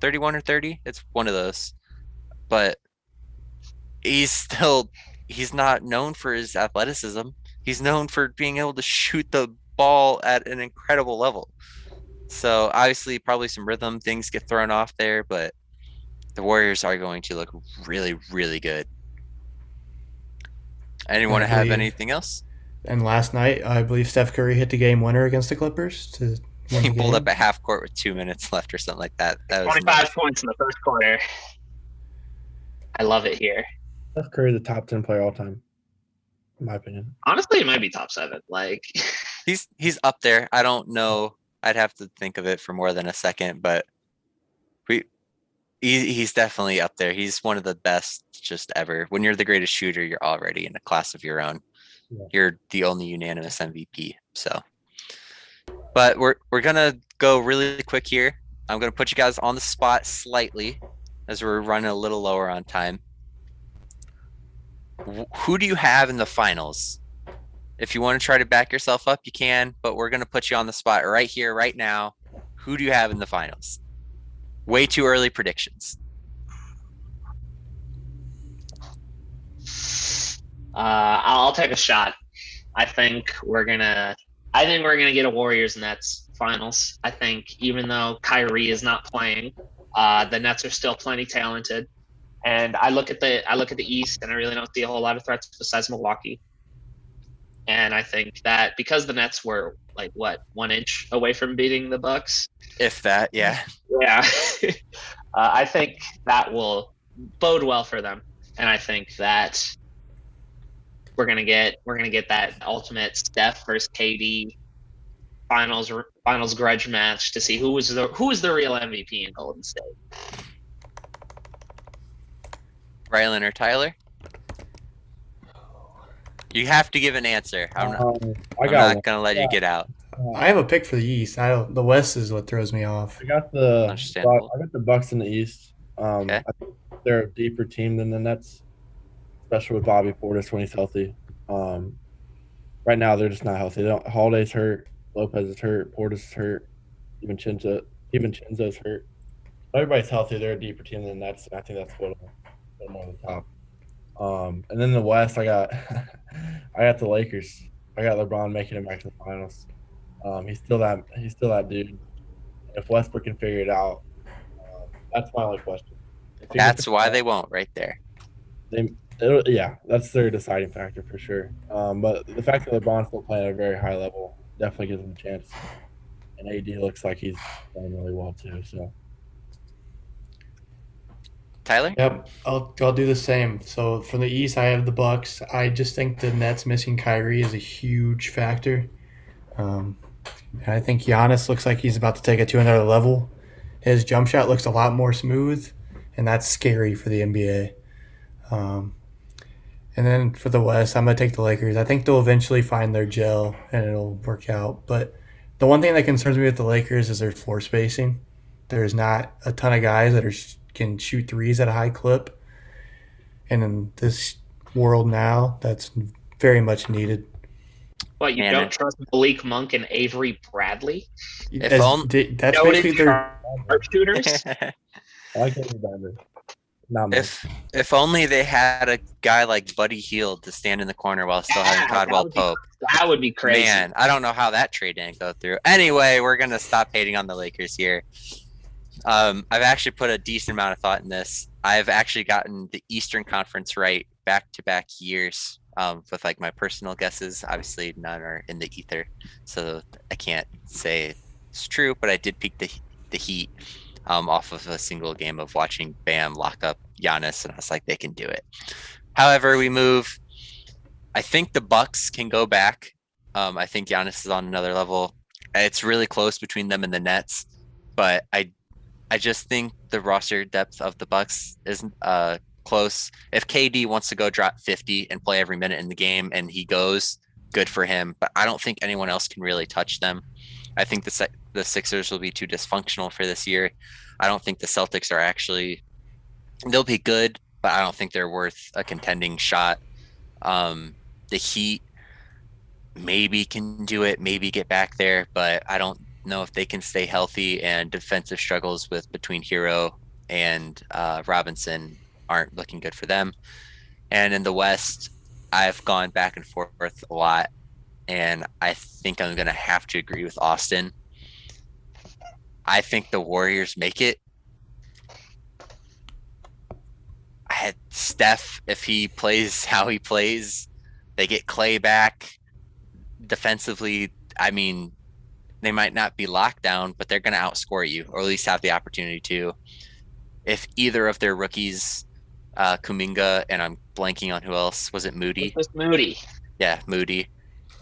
or 30. It's one of those, but he's not known for his athleticism. He's known for being able to shoot the ball at an incredible level. So obviously probably some rhythm things get thrown off there, but the Warriors are going to look really, really good. Anyone have anything else? And last night, I believe Steph Curry hit the game winner against the Clippers to win He the pulled game. up at half court with 2 minutes left or something like that. That was 25 points in the first quarter. I love it here. Steph Curry, the top 10 player all time, in my opinion. Honestly, it might be top 7. Like, he's up there. I don't know. I'd have to think of it for more than a second, but He's definitely up there. He's one of the best just ever. When you're the greatest shooter, you're already in a class of your own. Yeah. You're the only unanimous MVP. So, but we're gonna go really quick here. I'm gonna put you guys on the spot slightly as we're running a little lower on time. Who do you have in the finals? If you want to try to back yourself up, you can, but we're gonna put you on the spot right here, right now. Who do you have in the finals? Way too early predictions. I'll take a shot. I think we're gonna get a Warriors Nets finals. I think even though Kyrie is not playing, the Nets are still plenty talented. And I look at the East, and I really don't see a whole lot of threats besides Milwaukee. And I think that because the Nets were like 1 inch away from beating the Bucks, If that, yeah. yeah, I think that will bode well for them. And I think that we're gonna get that ultimate Steph versus KD finals grudge match to see who is the real MVP in Golden State. Rylan or Tyler? You have to give an answer. I'm I not got gonna let you get out. I have a pick for the East. The West is what throws me off. I got the Understandable. I got the Bucks in the East. Okay. I think they're a deeper team than the Nets, especially with Bobby Portis when he's healthy. Right now they're just not healthy. Holiday's hurt, Lopez is hurt, Portis is hurt, even Chinzo's hurt. Everybody's healthy. They're a deeper team than the Nets, and I think that's what put them on the top. And then the West, I got the Lakers. I got LeBron making it back to the finals. He's still that dude. If Westbrook can figure it out, that's my only question. That's why they won't right there. That's their deciding factor for sure. But the fact that LeBron's still playing at a very high level definitely gives him a chance. And AD looks like he's playing really well too. So Tyler? Yep, I'll do the same. So from the East, I have the Bucks. I just think the Nets missing Kyrie is a huge factor. And I think Giannis looks like he's about to take it to another level. His jump shot looks a lot more smooth, and that's scary for the NBA. And then for the West, I'm going to take the Lakers. I think they'll eventually find their gel, and it'll work out. But the one thing that concerns me with the Lakers is their floor spacing. There's not a ton of guys that can shoot threes at a high clip. And in this world now, that's very much needed. What, you Man, don't trust Malik Monk and Avery Bradley? That's basically their Sharpshooters? I like Avery Bradley. Not much. If only they had a guy like Buddy Hield to stand in the corner while still having Caldwell Pope. That would be crazy. Man, I don't know how that trade didn't go through. Anyway, we're gonna stop hating on the Lakers here. I've actually put a decent amount of thought in this. I've actually gotten the Eastern Conference right back-to-back years with like my personal guesses. Obviously, none are in the ether, so I can't say it's true. But I did pick the Heat off of a single game of watching Bam lock up Giannis, and I was like, they can do it. However, we move. I think the Bucks can go back. I think Giannis is on another level. It's really close between them and the Nets, but I just think the roster depth of the Bucks isn't close. If KD wants to go drop 50 and play every minute in the game and he goes, good for him. But I don't think anyone else can really touch them. I think the Sixers will be too dysfunctional for this year. I don't think the Celtics are actually – they'll be good, but I don't think they're worth a contending shot. The Heat maybe can do it, maybe get back there, but I don't know if they can stay healthy, and defensive struggles between Hero and Robinson aren't looking good for them. And in the West, I've gone back and forth a lot, and I think I'm going to have to agree with Austin. I think the Warriors make it. I had Steph, if he plays how he plays, they get Clay back. Defensively, I mean, they might not be locked down, but they're going to outscore you, or at least have the opportunity to. If either of their rookies, Kuminga, and I'm blanking on who else, was it Moody? It was Moody. Yeah, Moody.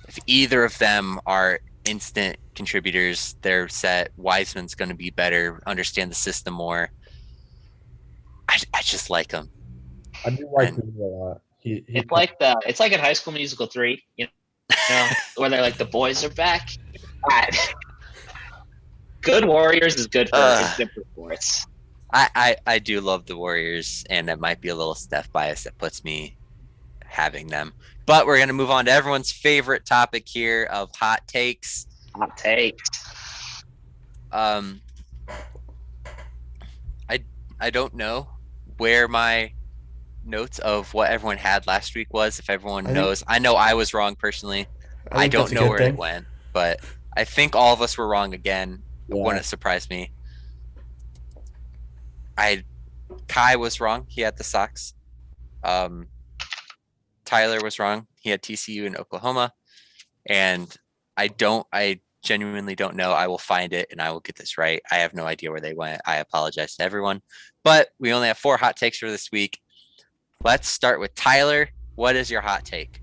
If either of them are instant contributors, they're set. Wiseman's going to be better, understand the system more. I just like him. I do like And- him a lot. It's like in High School Musical 3, you know, where they're like the boys are back. God. Good Warriors is good for sports. I do love the Warriors, and it might be a little Steph bias that puts me having them. But we're gonna move on to everyone's favorite topic here of hot takes. Hot takes. I don't know where my notes of what everyone had last week was. If everyone knows, I know I was wrong personally. I think don't that's a know good where thing. it went, but I think all of us were wrong again. It Yeah. wouldn't surprise me. Kai was wrong. He had the Sox. Tyler was wrong. He had TCU in Oklahoma. And I genuinely don't know. I will find it and I will get this right. I have no idea where they went. I apologize to everyone. But we only have 4 hot takes for this week. Let's start with Tyler. What is your hot take?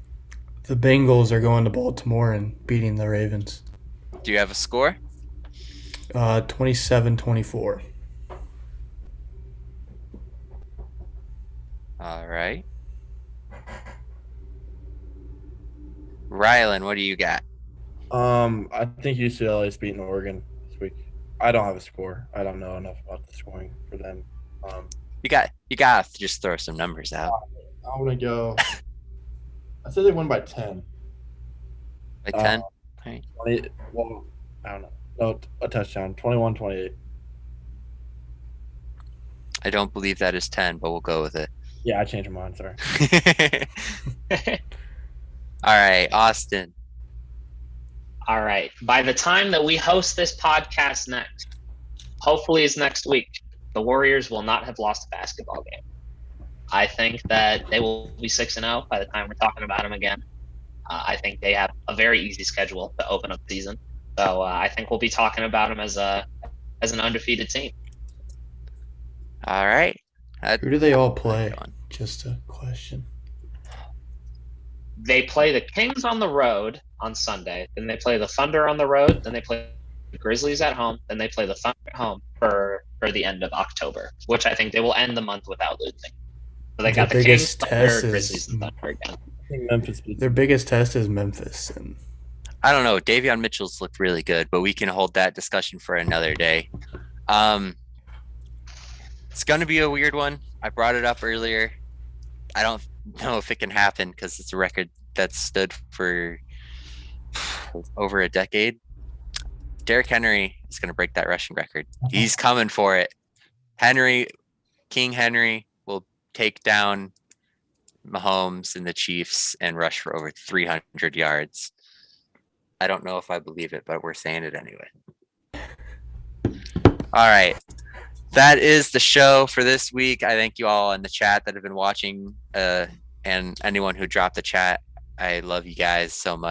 The Bengals are going to Baltimore and beating the Ravens. Do you have a score? 27-24. All right. Rylan, what do you got? I think UCLA is beating Oregon this week. I don't have a score. I don't know enough about the scoring for them. You got to just throw some numbers out. I want to go. I said they win by 10. Like 10? 20, well, I don't know. No, a touchdown. 21-28. I don't believe that is 10, but we'll go with it. Yeah, I changed my mind. Sorry. All right, Austin. All right. By the time that we host this podcast next, hopefully it's next week, the Warriors will not have lost a basketball game. I think that they will be 6-0 by the time we're talking about them again. I think they have a very easy schedule to open up the season. So I think we'll be talking about them as an undefeated team. All right. Who do they all play? Just a question. They play the Kings on the road on Sunday. Then they play the Thunder on the road. Then they play the Grizzlies at home. Then they play the Thunder at home for the end of October, which I think they will end the month without losing. So they got the Kings, biggest Thunder, test Grizzlies, is and Thunder again. I think Memphis beats their biggest test is Memphis, and I don't know. Davion Mitchell's looked really good, but we can hold that discussion for another day. It's going to be a weird one. I brought it up earlier. I don't know if it can happen because it's a record that's stood for over a decade. Derrick Henry is going to break that rushing record. He's coming for it. King Henry will take down Mahomes and the Chiefs and rush for over 300 yards. I don't know if I believe it, but we're saying it anyway. All right. That is the show for this week. I thank you all in the chat that have been watching, and anyone who dropped the chat. I love you guys so much.